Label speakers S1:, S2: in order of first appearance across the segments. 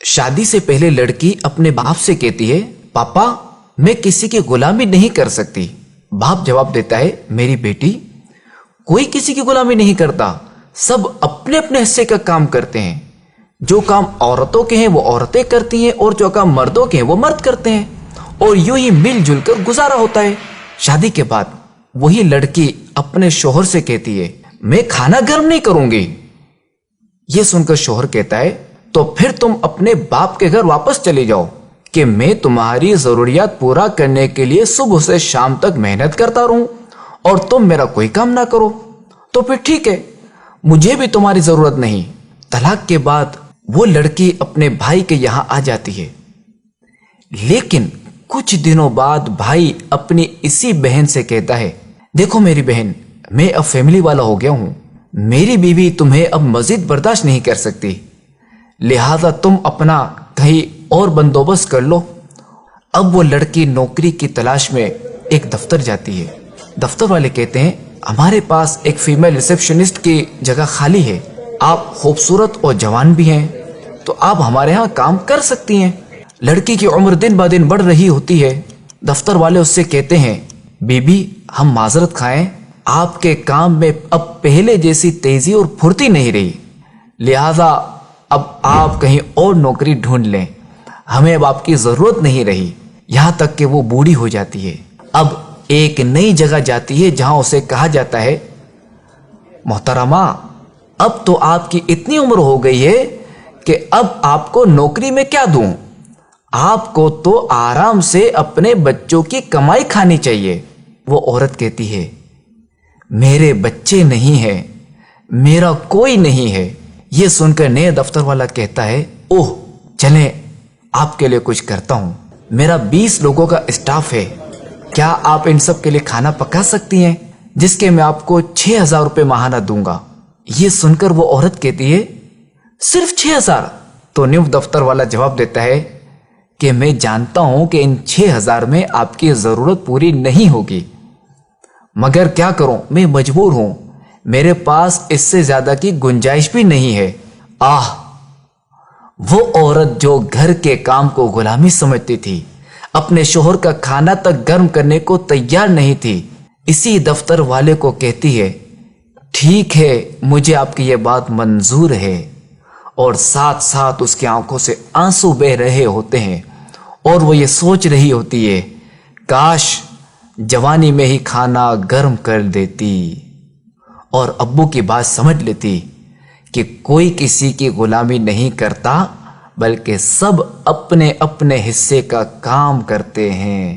S1: شادی سے پہلے لڑکی اپنے باپ سے کہتی ہے پاپا میں کسی کی غلامی نہیں کر سکتی۔ باپ جواب دیتا ہے میری بیٹی کوئی کسی کی غلامی نہیں کرتا، سب اپنے اپنے حصے کا کام کرتے ہیں، جو کام عورتوں کے ہیں وہ عورتیں کرتی ہیں اور جو کام مردوں کے ہیں وہ مرد کرتے ہیں، اور یوں ہی مل جل کر گزارا ہوتا ہے۔ شادی کے بعد وہی لڑکی اپنے شوہر سے کہتی ہے میں کھانا گرم نہیں کروں گی۔ یہ سن کر شوہر کہتا ہے تو پھر تم اپنے باپ کے گھر واپس چلی جاؤ کہ میں تمہاری ضروریات پورا کرنے کے لیے صبح سے شام تک محنت کرتا رہوں اور تم میرا کوئی کام نہ کرو، تو پھر ٹھیک ہے، مجھے بھی تمہاری ضرورت نہیں۔ طلاق کے بعد وہ لڑکی اپنے بھائی کے یہاں آ جاتی ہے، لیکن کچھ دنوں بعد بھائی اپنی اسی بہن سے کہتا ہے دیکھو میری بہن، میں اب فیملی والا ہو گیا ہوں، میری بیوی تمہیں اب مزید برداشت نہیں کر سکتی، لہذا تم اپنا کہیں اور بندوبست کر لو۔ اب وہ لڑکی نوکری کی تلاش میں ایک دفتر جاتی ہے۔ دفتر والے کہتے ہیں ہمارے پاس ایک فیمیل ریسیپشنسٹ کی جگہ خالی ہے، آپ خوبصورت اور جوان بھی ہیں تو آپ ہمارے ہاں کام کر سکتی ہیں۔ لڑکی کی عمر دن بہ دن بڑھ رہی ہوتی ہے۔ دفتر والے اس سے کہتے ہیں بی بی ہم معذرت خواہیں، آپ کے کام میں اب پہلے جیسی تیزی اور پھرتی نہیں رہی، لہذا اب آپ کہیں اور نوکری ڈھونڈ لیں، ہمیں اب آپ کی ضرورت نہیں رہی۔ یہاں تک کہ وہ بوڑھی ہو جاتی ہے، اب ایک نئی جگہ جاتی ہے جہاں اسے کہا جاتا ہے محترمہ اب تو آپ کی اتنی عمر ہو گئی ہے کہ اب آپ کو نوکری میں کیا دوں، آپ کو تو آرام سے اپنے بچوں کی کمائی کھانی چاہیے۔ وہ عورت کہتی ہے میرے بچے نہیں ہیں، میرا کوئی نہیں ہے۔ یہ سن کر نئے دفتر والا کہتا ہے اوہ چلیں آپ کے لیے کچھ کرتا ہوں، میرا 20 لوگوں کا اسٹاف ہے، کیا آپ ان سب کے لیے کھانا پکا سکتی ہیں جس کے میں آپ کو 6000 روپے ماہانہ دوں گا۔ یہ سن کر وہ عورت کہتی ہے صرف 6000؟ تو نیو دفتر والا جواب دیتا ہے کہ میں جانتا ہوں کہ ان 6000 میں آپ کی ضرورت پوری نہیں ہوگی، مگر کیا کروں، میں مجبور ہوں، میرے پاس اس سے زیادہ کی گنجائش بھی نہیں ہے۔ آہ، وہ عورت جو گھر کے کام کو غلامی سمجھتی تھی، اپنے شوہر کا کھانا تک گرم کرنے کو تیار نہیں تھی، اسی دفتر والے کو کہتی ہے ٹھیک ہے مجھے آپ کی یہ بات منظور ہے، اور ساتھ ساتھ اس کی آنکھوں سے آنسو بہ رہے ہوتے ہیں اور وہ یہ سوچ رہی ہوتی ہے کاش جوانی میں ہی کھانا گرم کر دیتی اور ابو کی بات سمجھ لیتی کہ کوئی کسی کی غلامی نہیں کرتا بلکہ سب اپنے اپنے حصے کا کام کرتے ہیں۔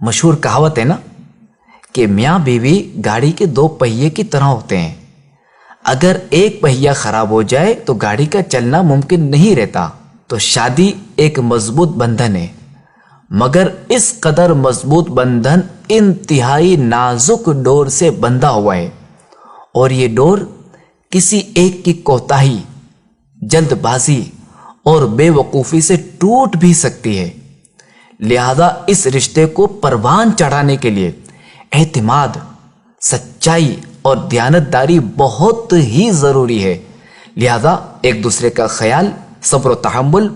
S1: مشہور کہاوت ہے نا کہ میاں بیوی گاڑی کے 2 پہیے کی طرح ہوتے ہیں، اگر ایک پہیہ خراب ہو جائے تو گاڑی کا چلنا ممکن نہیں رہتا۔ تو شادی ایک مضبوط بندھن ہے، مگر اس قدر مضبوط بندھن انتہائی نازک ڈور سے بندھا ہوا ہے، اور یہ ڈور کسی ایک کی کوتاہی، جلد بازی اور بے وقوفی سے ٹوٹ بھی سکتی ہے۔ لہذا اس رشتے کو پروان چڑھانے کے لیے اعتماد، سچائی اور دیانتداری بہت ہی ضروری ہے۔ لہذا ایک دوسرے کا خیال، صبر و تحمل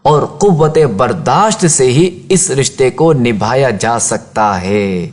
S1: اور قوت برداشت سے ہی اس رشتے کو نبھایا جا سکتا ہے۔